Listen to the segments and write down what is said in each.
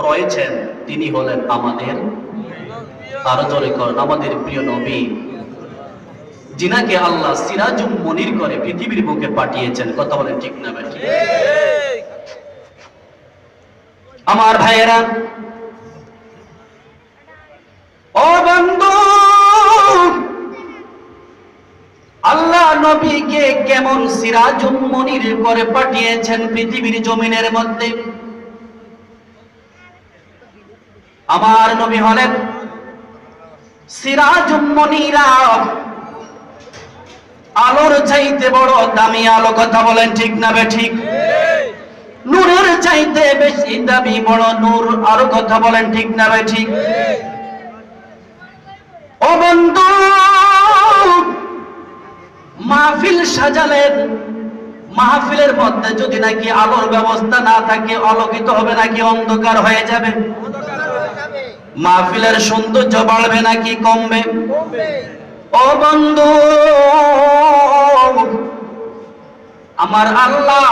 রয়েছেন তিনি হলেন আমাদের, আরো জোরে করেন, আমাদের প্রিয় নবী, যিনাকে আল্লাহ সিরাজুম মনির করে পৃথিবীর বুকে পাঠিয়েছেন। কথা বলেন ঠিক না ভাই? আমার ভাইয়েরা, ও বন্ধু, আল্লাহ নবীকে কেমন সিরাজুম মনির করে পাঠিয়েছেন পৃথিবীর জমিনের মধ্যে। আমার নবী হলেন সিরাজুম মনিরা, আলোর চাইতে বড় দামি আলো। কথা বলেন ঠিক না বে ঠিক? নূরের চাইতে বেশি দামি বড় নূর। আরো কথা বলেন ঠিক না বে ঠিক? ও বন্ধু, মাহফিল সাজালেন, মাহফিলের মধ্যে যদি নাকি আলোর ব্যবস্থা না থাকে আলোকিত হবে নাকি অন্ধকার হয়ে যাবে? মাহফিলের সৌন্দর্য বাড়বে নাকি কমবে? ও বন্ধু, আমার আল্লাহ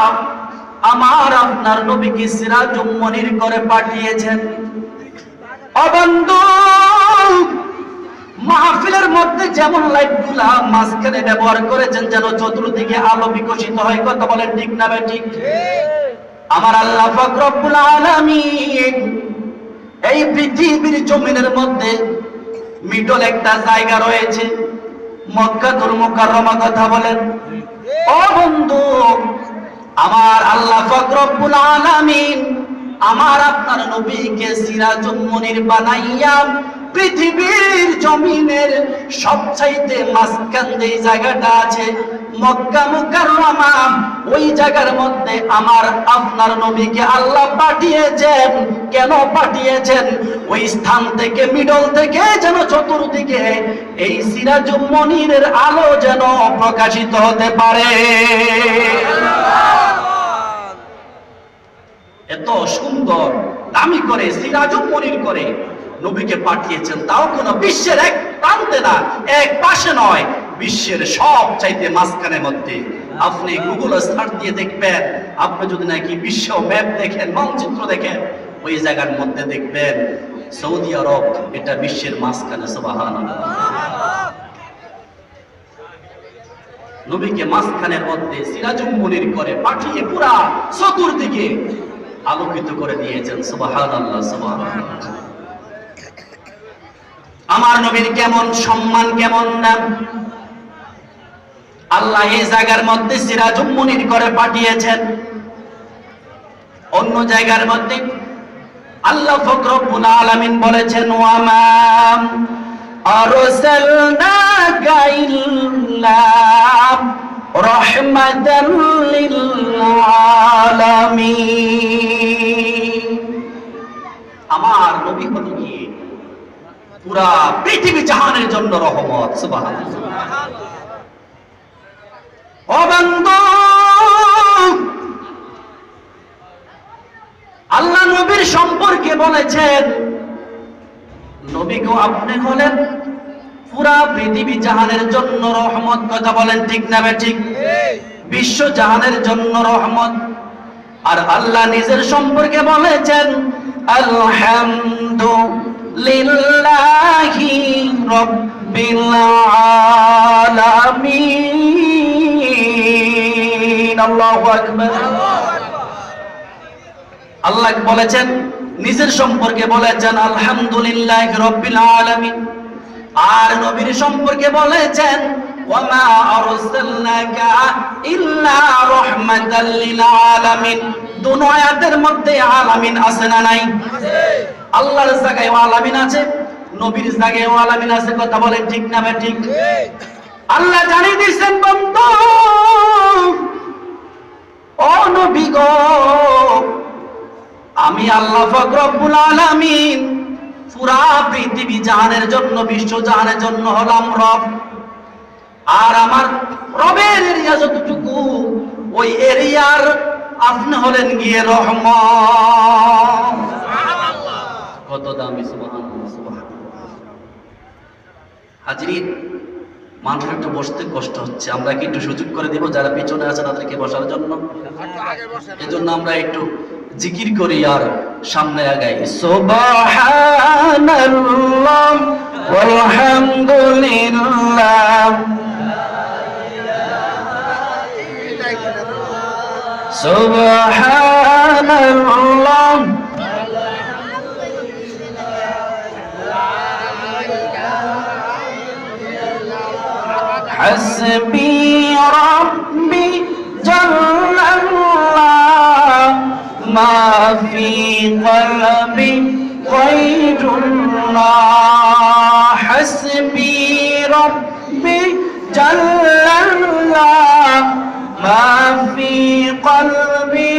আমার আপনার নবীকে সিরাজুম মনির করে পাঠিয়েছেন। ও বন্ধু, মাহফিলের মধ্যে যেমন লাইটগুলা মাঝখানে ব্যবহার করেছেন যেন চতুর্দিকে আলো বিকশিত হয়। কথা বলেন ঠিক না ভাই ঠিক? আমার আল্লাহ পাক রব্বুল আলামিন এই পৃথিবীর জমিনের মধ্যে মিডল একটা জায়গা রয়েছে, মক্কাতুল মুকাররমা। কথা বলেন। ও বন্ধু, আমার আল্লাহ পাক রব্বুল আলামিন আমার আপনার নবীকে সিরাজুম মনির বানাইয়া পৃথিবীর জমিনের সবচাইতে মাঝখান যে জায়গাটা আছে মক্কা মুকাররমা, ওই জায়গার মধ্যে আমার আপনার নবীকে আল্লাহ পাঠিয়েছেন। কেন পাঠিয়েছেন? ওই স্থান থেকে, মিডল থেকে যেন চতুর্দিকে এই সিরাজুম মনিরের আলো যেন প্রকাশিত হতে পারে। এত সুন্দর দামি করে সিরাজুম মনির করে নবীকে পাঠিয়েছেন, তাও কোন বিশ্বের এক প্রান্তে না, এক পাশে নয়, বিশ্বের সব চাইতে মাঝখানের মধ্যে। আপনি গুগলে সার্চ দিয়ে দেখবেন, আপনি যদি নাকি বিশ্ব ম্যাপ দেখেন, মানচিত্র দেখেন, ওই জায়গার মধ্যে দেখবেন সৌদি আরব, এটা বিশ্বের মাঝখানে। সুবহানাল্লাহ। নবীকে মাঝখানের মধ্যে সিরাজুম মনির করে পাঠিয়ে পুরা চতুর্দিকে আলোকিত করে দিয়েছেন। সুবহানাল্লাহ, সুবহানাল্লাহ। আমার নবীর কেমন সম্মান, কেমন নাম! আল্লাহ এই জায়গার মধ্যে সিরাজুম মনির করে পাঠিয়েছেন। অন্য জায়গার মধ্যে আল্লাহ পাক রব্বুল আলামিন বলেছেন, ওয়া মা আরসালনাকা ইল্লা রাহমাতাল লিল আলামিন। আমার নবী হলো কি পুরা পৃথিবী জাহানের জন্য রহমত। সুবহানাল্লাহ। ও বন্ধু, আল্লাহ নবীর সম্পর্কে বলেছেন, নবী গো আপনি হলেন পুরা পৃথিবী জাহানের জন্য রহমত। কথা বলেন ঠিক না বে ঠিক? বিশ্ব জাহানের জন্য রহমত। আর আল্লাহ নিজের সম্পর্কে বলেছেন, আলহামদুলিল্লাহি রাব্বিল আলামিন। আল্লাহু আকবার। আল্লাহ বলেছেন, নিজের সম্পর্কে বলেছেন আলহামদুলিল্লাহি রাব্বিল আলামিন। আর নবীর সম্পর্কে বলেছেন, ওয়া মা আরসালনাকা ইল্লা রাহমাতাল লিল আলামিন। দুনো আয়াতের মধ্যে আলামিন আছে না নাই? আল্লাহর জায়গায় আলামিন আছে, নবীর জায়গায় আলামিন আছে। কথা বলেন ঠিক না বে ঠিক? আল্লাহ জানিয়ে দিয়েছেন, বন্ধু ও নবী গো, আমি আল্লাহ পাক রব্বুল আলামিন পুরা পৃথিবী জাহানের জন্য, বিশ্ব জাহানের জন্য হলাম রব। আর আমার রবের এরিয়া যতটুকু, ওই এরিয়ার আপনি হলেন গিয়ে রহমত। কত দামি! সুবহানাল্লাহ, সুবহানাল্লাহ। হাজরিন, মানুষের একটু বসতে কষ্ট হচ্ছে, আমরা কি একটু সুযোগ করে দিব যারা পিছনে আছে তাদেরকে বসার জন্য? এই জন্য আমরা একটু জিকির করি আর সামনে আগাই। সুবহানাল্লাহ ওয়ালহামদুলিল্লাহ সুবহানাল্লাহ হাসবি রাব্বি জাল্লাল্লাহ মা ফি কলবি গায়রুল্লাহ হাসবি রাব্বি জাল্লাল্লাহ মা ফি কলবি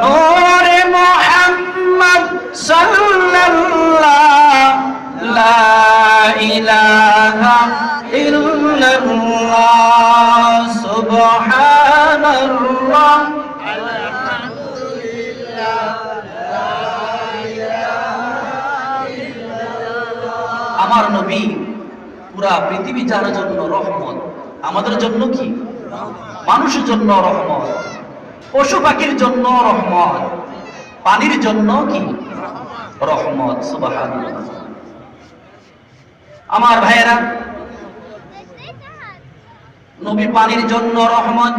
নূর মুহাম্মদ সাল্লাল্লাহ লা ইলাহা ইল্লাল্লাহ সুবহানাল্লাহ আমার নবী পুরা পৃথিবী জানার জন্য রহমত, আমাদের জন্য কি? মানুষের জন্য রহমত, পশু পাখির জন্য রহমত, পানির জন্য কি? রহমত। সুবহানাল্লাহ। আমার ভাইয়েরা, নবী পানির জন্য রহমত।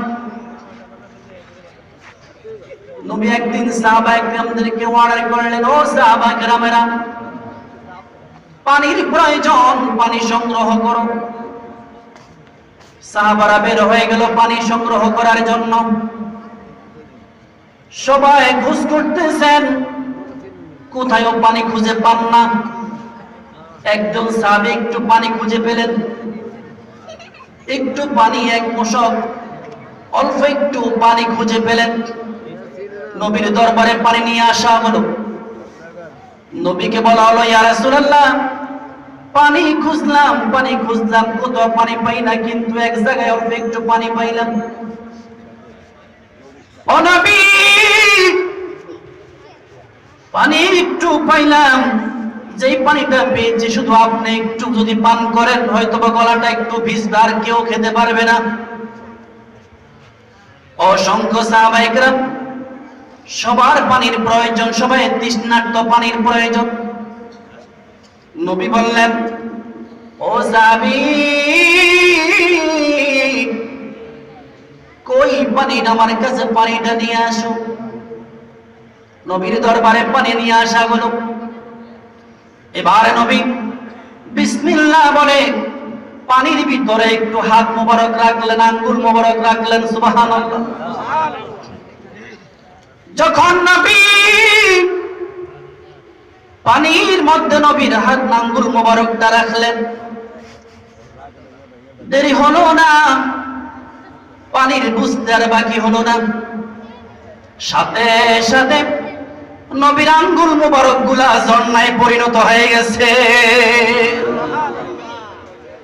নবী একদিন সাহাবায়ে কেরামদেরকে অর্ডার করলেন, ও সাহাবায়ে কেরামেরা, পানির প্রয়োজন, পানি সংগ্রহ করো। সাহাবারা বের হয়ে গেল পানি সংগ্রহ করার জন্য। সবাই খোঁজ করতেছেন, কোথায়ও পানি খুঁজে পান না। একজন সাহাবী একটু পানি খুঁজে পেলেন, একটু পানি, এক মশক অল্প একটু পানি খুঁজে পেলেন। নবীর দরবারে পানি নিয়ে আসা হলো। নবীকে বলা হলো, ইয়া রাসূলুল্লাহ, পানি খুঁজলাম কোথাও পানি পাই না, কিন্তু এক জায়গায় অল্প একটু পানি পাইলাম। ও নবী, পানি একটু পাইলাম, যেই পানিটা পেয়েছি শুধু আপনি একটু যদি পান করেন হয়তো বা গলাটা একটু ভিজবে, আর কেউ খেতে পারবে না। অসংখ্য সাহাবায়ে কেরাম, সবার পানির প্রয়োজন, সবাই তৃষ্ণার্ত, পানির প্রয়োজন। নবী বললেন, ও সাহাবী, কই পানি? আমার কাছে পানিটা নিয়ে আসো। নবীর দরবারে পানি নিয়ে আসা হলো। এবারে নবী বিসমিল্লাহ বলে পানির ভিতরে একটু হাত মোবারক রাখলেন, আঙ্গুল মোবারক রাখলেন। সুবহানাল্লাহ। যখন নবী পানির মধ্যে নবীর হাত আঙ্গুল মোবারকটা রাখলেন, দেরি হলো না, পানির বুঝতে আর বাকি হলো না। সাথে সাথে নবীর আঙ্গুল মোবারক গুলা ঝর্ণায় পরিণত হয়ে গেছে।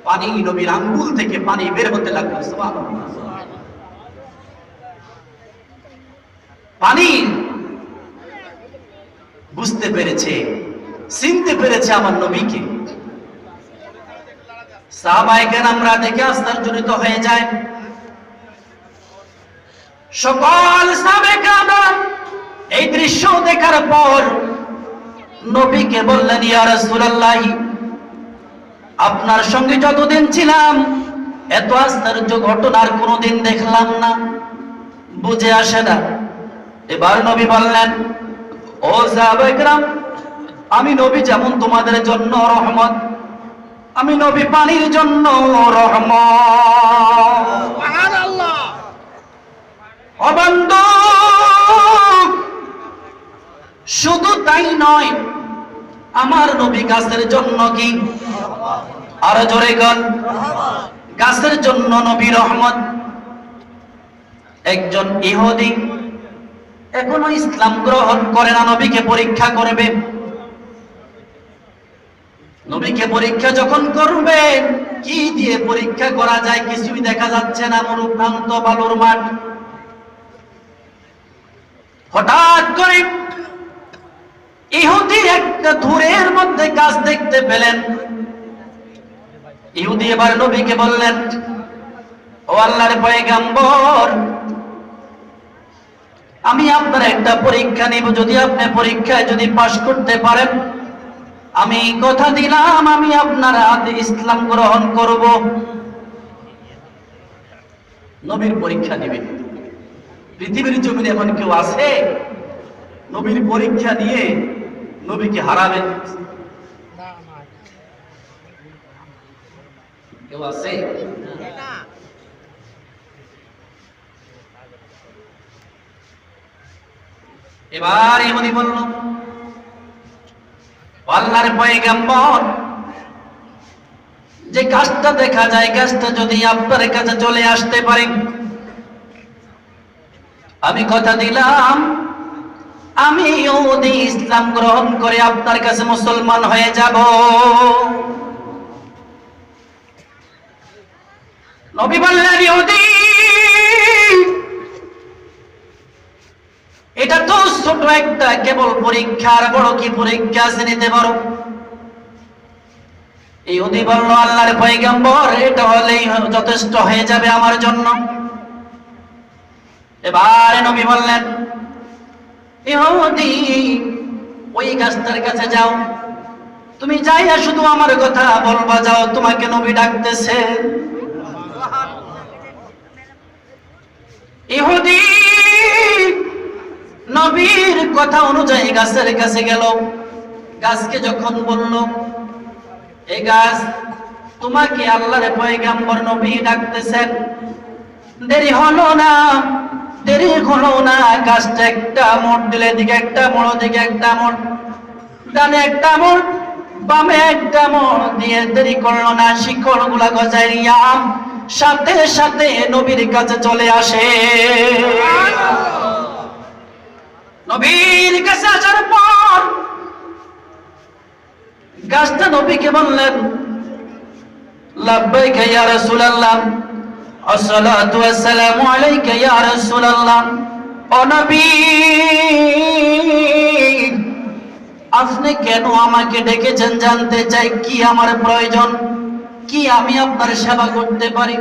পানি নবীর আঙ্গুল থেকে পানি বের হতে লাগলো। সুবহানাল্লাহ। পানি বুঝতে পেরেছে, চিনতে পেরেছে আমার নবীকে। সাহাবায়ে কেরামরা দেখে আশ্চর্যজনিত হয়ে যায়। সকল সাহাবায়ে কেরামরা এই দৃশ্য দেখার পর নবীকে বললেন, ইয়া রাসূলুল্লাহ, আপনার সঙ্গে যতদিন ছিলাম এত আশ্চর্য ঘটনা আর কোনোদিন দেখলাম না, বুঝে আসে না। এবার নবী বললেন, ও সাহাবায়ে কেরাম, আমি নবী যেমন তোমাদের জন্য রহমত, আমি নবী পানির জন্য রহমত। সুবহানাল্লাহ। ও বন্ধু, শুধু তাই নয়, আমার নবী গাছের জন্য কি? আরো জোরে গান। গাছের জন্য নবী রহমত। একজন ইহুদি এখনো ইসলাম গ্রহণ করে না, নবীকে পরীক্ষা করবে। নবীকে পরীক্ষা যখন করবে, কি দিয়ে পরীক্ষা করা যায় কিছুই দেখা যাচ্ছে না, মরুভ্রান্ত বালুর মাঠ। হঠাৎ করে ইহুদি একটা ধুরের মধ্যে গাছ দেখতে পেলেন। ইহুদি এবার নবীকে বললেন, ও আল্লাহর পয়গম্বর, আমি আপনার একটা পরীক্ষা নিব, যদি আপনি পরীক্ষায় যদি পাশ করতে পারেন, আমি কথা দিলাম আমি আপনার হাতে ইসলাম গ্রহণ করব। নবীর পরীক্ষা নেবেন। পৃথিবীর জমিনে এমন কেউ আছে নবীর পরীক্ষা নিয়ে নবীকে হারাবেন? কেউ আছে? এবার ইহুদি বলল, আল্লাহর পয়গম্বর, যে গাছটা দেখা যায় গাছটা যদি আপনার কাছে চলে আসতে পারে, আমি কথা দিলাম আমি ইহুদি ইসলাম গ্রহণ করে আপনার কাছে মুসলমান হয়ে যাব। নবী বললেন, ইহুদি এটা তো ছোট একটা কেবল পরীক্ষার, বড় কি পরীক্ষা আছে নিতে পারো? ইহুদি বলল, আল্লাহর পয়গম্বর, এটা হলেই যথেষ্ট হয়ে যাবে আমার জন্য। এবারে নবী বললেন, ইহুদি ওই গাছটার কাছে যাও, তুমি যাইয়া শুধু আমার কথা বলবা, যাও, তোমাকে নবী ডাকতেছে। ইহুদি নবীর কথা অনুযায়ী গাছের কাছে গেল। গাছকে যখন বলল, এই গাছ, তোমাকে আল্লাহর পয়গম্বর নবী ডাকতেছেন, দেরি হলো না, দেরি হলো না। গাছটা একটা মোড় দিলে, দিকে একটা মোড়, দিকে একটা মোড়, ডানে একটা মোড়, বামে একটা মোড় দিয়ে দেরি করলো না, শিকড় গুলা গজাইয়া সাথে সাথে নবীর কাছে চলে আসে। নবীর কাছে আসার পর গাছটা নবীকে বললেন, লাব্বাইকা ইয়া রাসূলুল্লাহ, আসসালাতু ওয়াসসালামু আলাইকা ইয়া রাসূলুল্লাহ। ও নবী, আপনি কেন আমাকে ডেকেছেন? জানতে চাই কি আমার প্রয়োজন, কি আমি আপনার সেবা করতে পারি?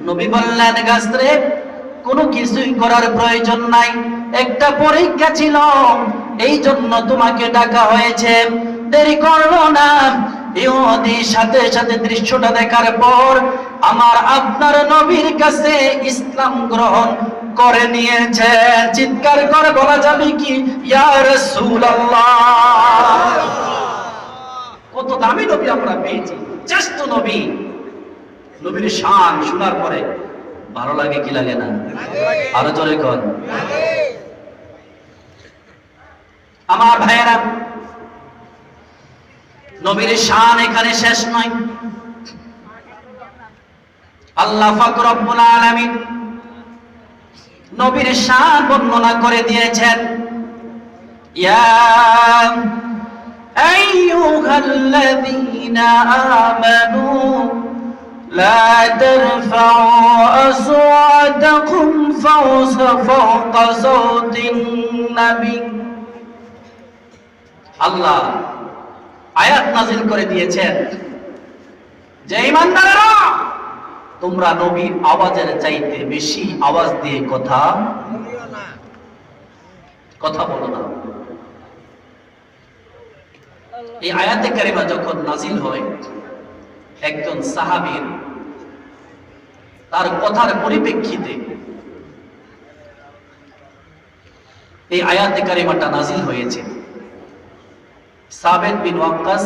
নবী বললেন, গাছরে, কোনো কিছুই করার প্রয়োজন নাই, একটা পরীক্ষা ছিল, এই জন্য তোমাকে ডাকা হয়েছে। দেরি করলো না। ইহুদি সাথে সাথে দৃশ্যটা দেখার পর আমার আপনার নবীর কাছে ইসলাম গ্রহণ করে নিয়েছে। চিৎকার করে বলা যাবে কি, ইয়া রাসূলুল্লাহ! কত দামি নবী আমরা পেয়েছি, শ্রেষ্ঠ নবী। নবীর শান শোনার পরে ভালো লাগে কি লাগে না? আরো জোরে কর। আমার ভাইয়েরা, নবীর শান এখানে শেষ নয়। আল্লাহ পাক রব্বুল আলামিন নবীর শান বর্ণনা করে দিয়েছেন, ইয়া আইয়ুহাল্লাযীনা আমানু লা তারফাউ আসওয়াতাকুম ফাওকা সাওতিন নবী। আল্লাহ আয়াত নাযিল করে দিয়েছেন যে ঈমানদারেরা, তোমরা নবীর আওয়াজের চাইতে বেশি আওয়াজ দিয়ে কথা বলো না। এই আয়াতে কারিমা যখন নাযিল হয়, একজন সাহাবীর তার কথার পরিপ্রেক্ষিতে এই আয়াতে কারিমাটা নাযিল হয়েছে। সাবেদ বিন ওয়াক্কাস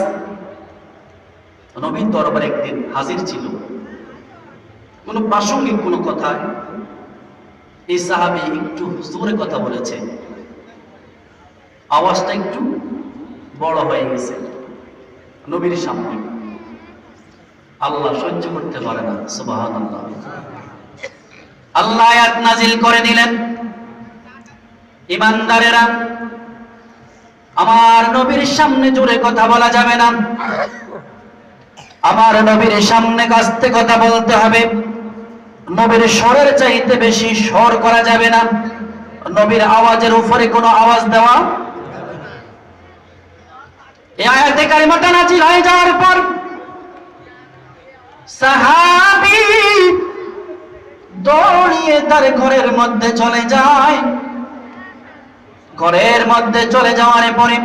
নবীর দরবারে একদিন হাজির ছিল। কোন প্রাসঙ্গিক কোন কথা এই সাহাবী একটু জোরে কথা বলেছে, আওয়াজটা একটু বড় হয়ে গেছে নবীর সামনে। আল্লাহ সহ্য করতে পারে না, সুবহানাল্লাহ। আল্লাহ আয়াত নাযিল করে দিলেন, ঈমানদারেরা, আমার নবীর সামনে জোরে কথা বলা যাবে না, আমার নবীর সামনে আস্তে কথা বলতে হবে, নবীর স্বরের চাইতে বেশি স্বর করা যাবে না, নবীর আওয়াজের উপরে কোনো আওয়াজ দেওয়া। এই আয়াতে কারিমাটা নাযিল হয়ে যাওয়ার পর সাহাবী দৌড়িয়ে তার ঘরের মধ্যে চলে যায়। ঘরের মধ্যে চলে যাওয়ার পরে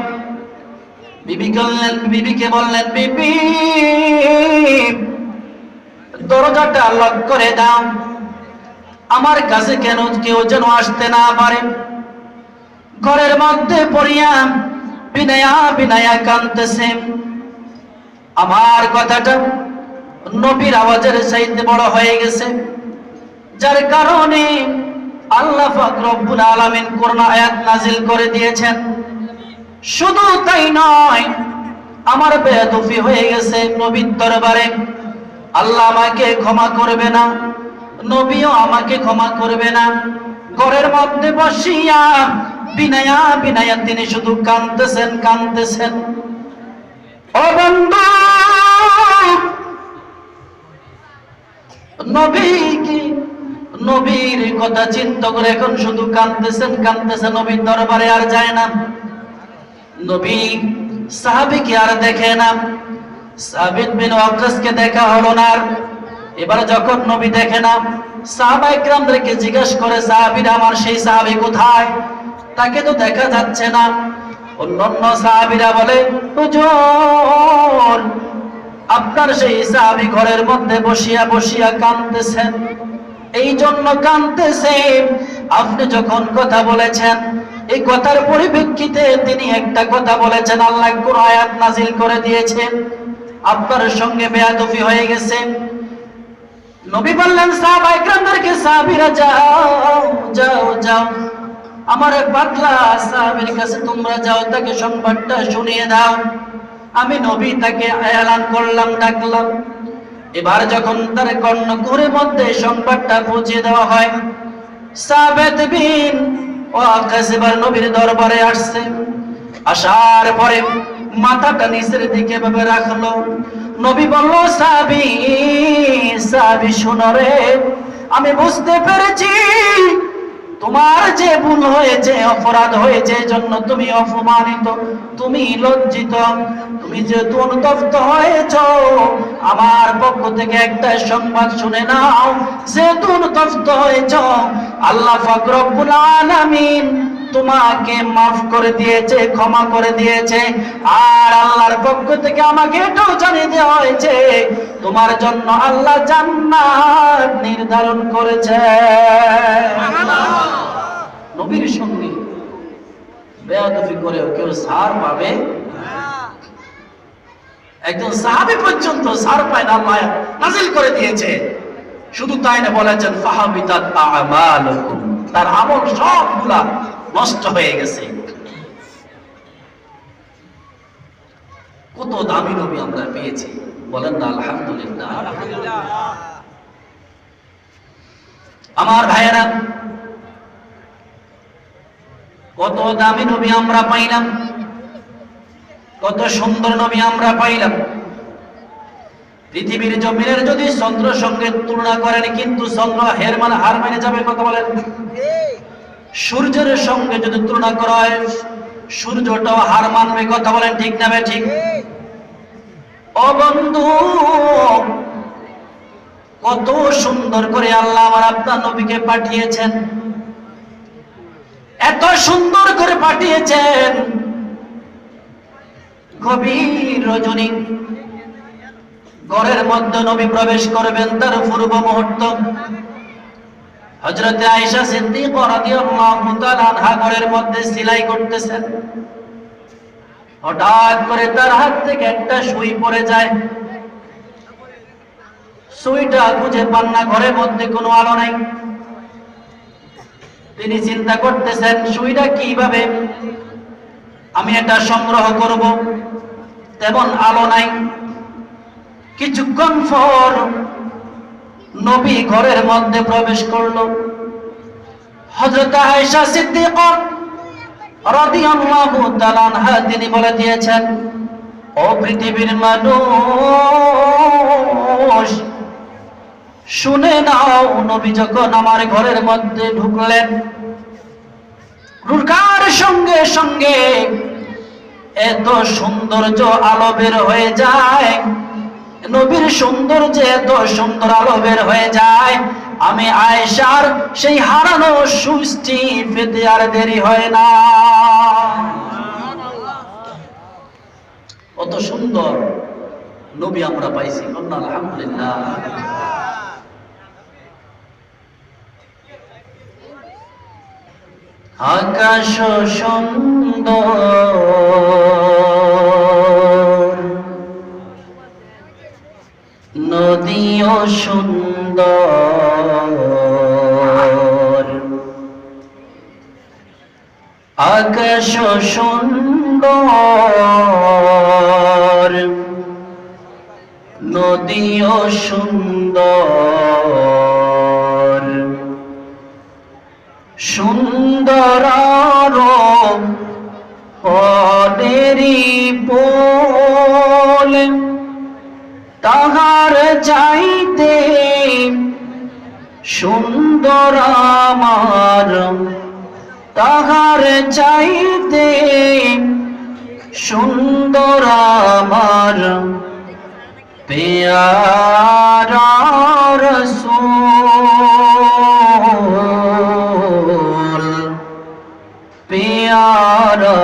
বিবিকে বললেন, বিবি দরজাটা লক করে দাও, আমার কাছে কেন কেউ যেন আসতে না পারে। ঘরের মধ্যে পড়িয়া বিনয়া বিনয়া কাঁদতেছে। আমার কথাটা নবীর আওয়াজের চাইতে বড় হয়ে গেছে, যার কারণে আল্লাহ পাক রব্বুল আলামিন কোরআন আয়াত নাজিল করে দিয়েছেন। শুধু তাই নয়, আমার বেয়াদবি হয়ে গেছে নবীর দরবারে, আল্লাহ আমাকে ক্ষমা করবে না, নবীও আমাকে ক্ষমা করবে না। ঘরের মধ্যে বসিয়া বিনয়া বিনয়া তিনি শুধু কাঁদতেছেন কাঁদতেছেন। ও বন্ধু, নবীর কথা চিন্তা করে এখন শুধু কাঁদতেছেন কাঁদতেছেন, নবীর দরবারে আর যায় না। নবী সাহাবীকে আর দেখে না, সাবিত বিন ওয়াক্কাসকে দেখা হলো না। এবার যখন নবী দেখে না, সাহাবায়ে কেরামদেরকে জিজ্ঞাসা করে, সাহাবীরা আমার সেই সাহাবী কোথায়? তাকে তো দেখা যাচ্ছে না। অন্যান্য সাহাবীরা বলে, হুজুর আপনার সেই সাহাবী ঘরের মধ্যে বসিয়া বসিয়া কাঁদতেছেন। এই জন্য কাঁদতেছে, আপনি যখন কথা বলেছেন, এই কথার পরিপ্রেক্ষিতে তিনি একটা কথা বলেছেন, আল্লাহ কোরআন আয়াত নাজিল করে দিয়েছেন, আপনার সঙ্গে বেয়াদবি হয়ে গেছে। নবী বললেন সাহাবায়ে কেরামদেরকে, সাহাবীরা যাও যাও যাও, আমার পাতলা সাহাবীর কাছে তোমরা যাও, তাকে সংবাদটা শুনিয়ে দাও। আমি নবী তাকে এলান করলাম, ডাকলাম। এবার যখন তার কর্ণকুহরের মধ্যে সংবাদটা পৌঁছে দেওয়া হয়, সাবিত বিন ওয়াক্কাস এবার নবীর দরবারে আসছে। আসার পরে মাথাটা নিচের দিকে ভাবে রাখলো। নবী বলল, সাহাবী শোনো রে, আমি বুঝতে পেরেছি তোমার যে ভুল হয়েছে, অপরাধ হয়েছে, এজন্য তুমি অপমানিত, তুমি লজ্জিত, তুমি যে অনুতপ্ত হয়েছ। আমার পক্ষ থেকে একটা সংবাদ শুনে নাও, যে অনুতপ্ত হয়েছ, আল্লাহ পাক রব্বুল আলামিন তোমাকে মাফ করে দিয়েছে, ক্ষমা করে দিয়েছে। আর আল্লাহর পক্ষ থেকে আমাকে এটাও জানিয়ে দেওয়া হয়েছে, তোমার জন্য আল্লাহ জান্নাত নির্ধারণ করেছে। নবীর সঙ্গে বেয়াদবি করেও কেউ ছাড় পাবে? একজন সাহাবী পর্যন্ত ছাড় পায় না, আল্লাহ নাজিল করে দিয়েছে। শুধু তাই না, বলেছেন ফাহাবিতাত আমালুকুম, তার আমল সবগুলা নষ্ট হয়ে গেছে। কত দামি নবী আমরা পেয়েছি, বলেন না আলহামদুলিল্লাহ। আমার ভাইয়েরা, কত দামি নবী আমরা পাইলাম, কত সুন্দর নবী আমরা পাইলাম। পৃথিবীর জমিনের যদি চন্দ্রের সঙ্গে তুলনা করেন, কিন্তু চন্দ্র হার মেনে যাবে, কথা বলেন। সূর্যের সঙ্গে যদি তুলনা করা হয়, সূর্যটাও হার মানবে, কথা বলেন ঠিক না ঠিক? ও বন্ধু, কত সুন্দর করে আল্লাহ আমার আপনার নবীকে পাঠিয়েছেন, এত সুন্দর করে পাঠিয়েছেন। গভীর রজনী ঘরের মধ্যে নবী প্রবেশ করবেন, তার পূর্ব মুহূর্ত হযরতে আয়েশা সিদ্দিকা রাদিয়াল্লাহু তাআলা আনহা ঘরের মধ্যে সেলাই করতেছেন। হঠাৎ করে তার হাত থেকে একটা সুই পড়ে যায়। সুইটা খুঁজে পান না, ঘরের মধ্যে কোনো আলো নাই। তিনি চিন্তা করতেছেন, সুইটা কিভাবে আমি এটা সংগ্রহ করব, তেমন আলো নাই। কিছুক্ষণ পর নবী ঘরের মধ্যে প্রবেশ করলো। হযরত আয়েশা সিদ্দিকা রাদিয়াল্লাহু তাআলা আনহা তিনি বলে দিয়েছেন, ও পৃথিবীর মানুষ, শুনে নাও, নবী যখন আমার ঘরের মধ্যে ঢুকলেন, ঢুকার সঙ্গে সঙ্গে এত সৌন্দর্য আলো বের হয়ে যায়, নবীর সৌন্দর্যে এত সুন্দর আলো বের হয়ে যায়। আমি আয়েশার সেই হারানো সুষ্টি পেতে আর দেরি হয় না। কত সুন্দর নবী আমরা পাইছি, আলহামদুলিল্লাহ। আকাশ সুন্দর, নদীও সুন্দর, আকাশ সুন্দর, নদীও সুন্দর, সুন্দর পদেরি পোল, তাহার চাইতে সুন্দর আমার, তাহার চাইতে সুন্দর আমার পেয়ারা রাসূল, পেয়ারা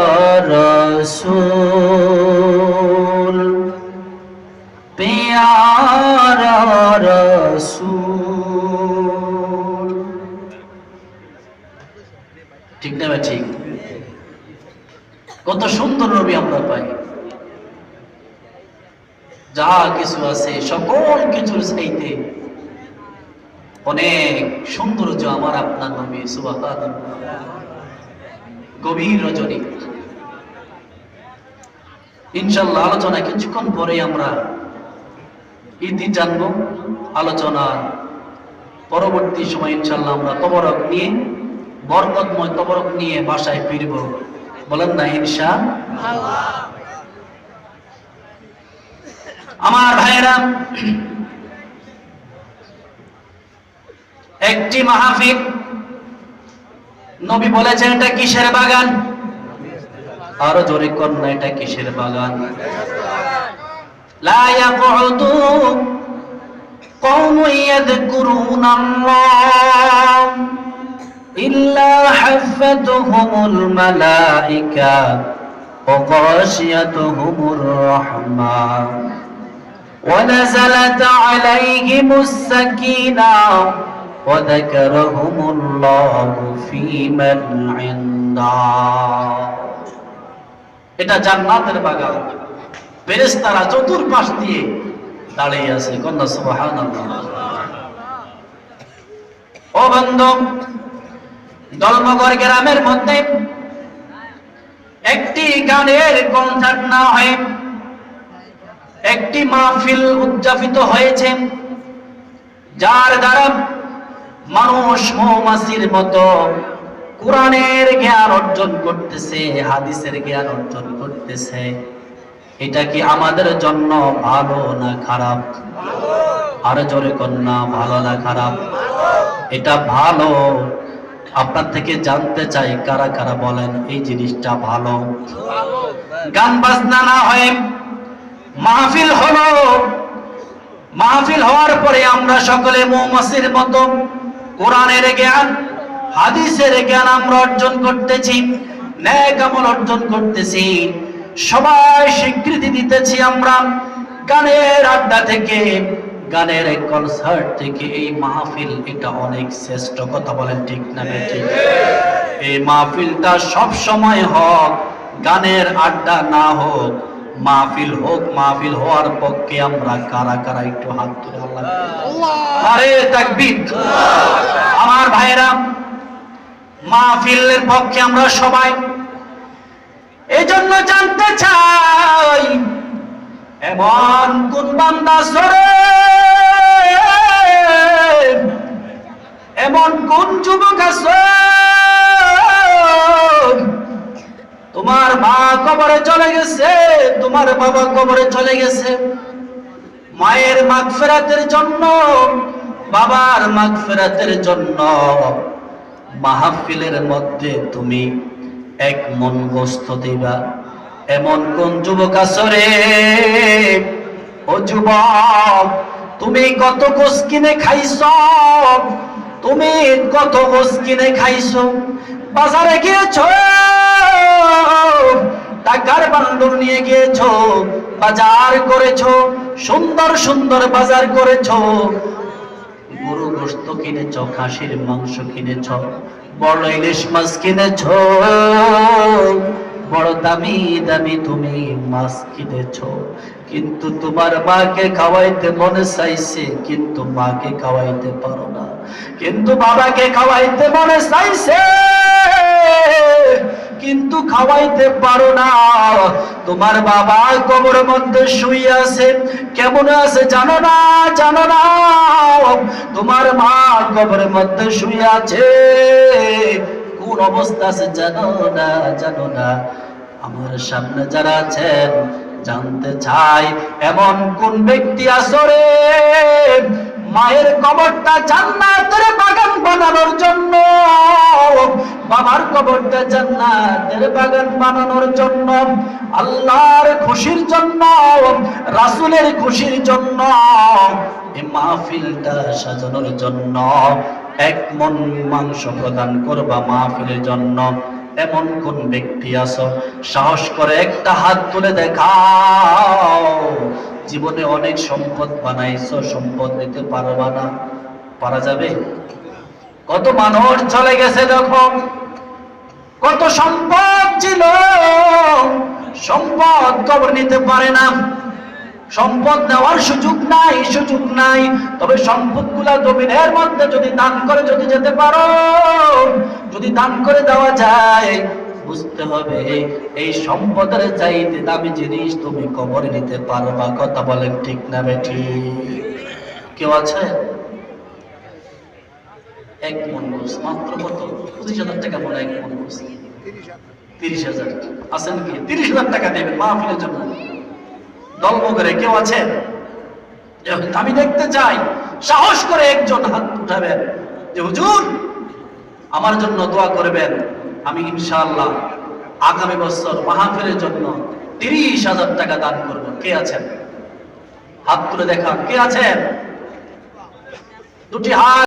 রাসূল, পেয়ারা রাসূল। ঠিক না ভাই? ঠিক। কত সুন্দর নবী আমরা পাই। যা কিছু আছে সকল কিছুর চাইতে অনেক সৌন্দর্য আমার আপনার নবী। সুবহানাল্লাহ। গভীর রজনী। ইনশাআল্লাহ আলোচনা কিছুক্ষণ পরে আমরা ইতি জানবো। আলোচনার পরবর্তী সময় ইনশাআল্লাহ আমরা তবরক নিয়ে, বরকতময় তবরক নিয়ে বাসায় ফিরব। বলেন না ইনশাআল্লাহ। আমার ভাইরা, একটি মাহফিল, নবী বলেছেন এটা কিসের বাগান? আরো জোরে কোন না, এটা কিসের বাগান? লা ইয়াকুদু কওমুন ইয়াযকুরুনাল্লাহ ইল্লা হাফাতুহুমুল মালাইকা ওয়া গাশিয়াতুহুমুর রাহমাহ ونزلت عليهم السكينة وذكرهم الله في من عنده। এটা জান্নাতের বাগান, ফেরেশতারা চতুর্পাশ দিয়ে দাঁড়িয়ে আছে। কন্যা সুবহানাল্লাহ। ও বন্ধু, দলমগর গ্রামের মধ্যে একটি গানের কনসার্ট না হয়, একটি মাহফিল উদযাপিত হয়েছে, যার দ্বারা মানুষ মৌমাছির মতো কোরআনের জ্ঞান অর্জন করতেছে, হাদিসের জ্ঞান অর্জন করতেছে। এটা কি আমাদের জন্য ভালো না খারাপ? আরো জোরে কন্যা, ভালো না খারাপ? এটা ভালো। আপনার থেকে জানতে চাই কারা কারা বলেন এই জিনিসটা ভালো? গান বাজনা না হয় মাহফিল হলো, মাহফিল হওয়ার পরে আমরা সকলে মৌমাছির মতো কোরআনের জ্ঞান, হাদিসের জ্ঞান আমরা অর্জন করতেছি, নেক আমল অর্জন করতেছি, সবাই স্বীকৃতি দিতেছি। আমরা গানের আড্ডা থেকে, গানের কনসার্ট থেকে এই মাহফিল এটা অনেক শ্রেষ্ঠ। কথা বলেন ঠিক না ঠিক? এই মাহফিলটা সব সময় হোক, গানের আড্ডা না হোক, মাহফিল হোক। মাহফিল হওয়ার পক্ষে আমরা কারা কারা একটু হাত তুলে আল্লাহ, আরে তাকবীর। আমার ভাইরা, মাহফিলের পক্ষে আমরা সবাই। এজন্য জানতে চাই এমন কোন বান্দা সরে, এমন কোন যুবক আছে তোমার মা কবরে চলে গেছে, তোমার বাবা কবরে চলে গেছে, মায়ের মাগফিরাতের জন্য, বাবার মাগফিরাতের জন্য মাহফিলের মধ্যে তুমি এক মন গোস্ত দিবা। এমন কোন যুবক আছে রে? ও যুবক, তুমি কত গোস কিনে খাইছো, তুমি কত গোস কিনে খাইছো। বাজারে গিয়েছো, টাকার বান্ডল নিয়ে গিয়েছো, বাজার করেছো, সুন্দর সুন্দর বাজার করেছো, গরু গোশত কিনেছো, খাসির মাংস কিনেছো, বড় ইলিশ মাছ কিনেছো, বড় দামি দামি তুমি মাছ কিনেছো। কিন্তু তোমার মাকে খাওয়াইতে মনে চাইছে, কিন্তু মাকে খাওয়াইতে পারো না। কিন্তু বাবাকে খাওয়াইতে মনে চাইছে, কিন্তু খাওয়াইতে পারো না। তোমার বাবা কবরের মধ্যে শুয়ে আছে, কেমন আছে জানো না, জানো না। তোমার মা কবরের মধ্যে শুয়ে আছে, কোন অবস্থা আছে জানো না, জানো না। আমার সামনে যারা আছেন জানতে চাই, এমন কোন ব্যক্তি আসরে মায়ের কবরটা জান্নাতের বাগান বানানোর জন্য, বাবার কবরটা জান্নাতের বাগান বানানোর জন্য, আল্লাহর খুশির জন্য, রাসূলের খুশির জন্য, এই মাহফিলটা সাজানোর জন্য এক মন মাংস প্রদান করবা মাহফিলের জন্য, এমন কোন ব্যক্তি আছো? সাহস করে একটা হাত তুলে দেখাও। জীবনে অনেক সম্পদ বানাইছো, সম্পদ নিতে পারবা না, পারা যাবে? কত মানুষ চলে গেছে দেখো, কত সম্পদ ছিল, সম্পদ কবর নিতে পারে না, সম্পদ নেওয়ার সুযোগ নাই, সুযোগ নাই। তবে সম্পদগুলা জমিনের মধ্যে যদি দান করে যদি যেতে পারো, যদি দান করে দেওয়া যায়, বুঝতে হবে এই সম্পদের চাইতে দামি জিনিস তুমি কবরে নিতে পারবা। কথা বলেন ঠিক না বেঠিক? কেউ আছে? এক মন গোস মাত্র কত? 25,000 টাকা বলে এক মন গোস। 30,000 আছেন কি? 30,000 টাকা দেবেন মাহফিলের জন্য। দলব করে কেউ আছে? আমি দেখতে চাই, সাহস করে একজন হাত উঠাবেন যে হুজুর আমার জন্য দোয়া করবেন, আমি ইনশাআল্লাহ আগামী বছর মাহফিলের জন্য 30,000 টাকা দান করব। কে আছেন? হাত তুলে দেখান, কে আছেন? দুটি হাত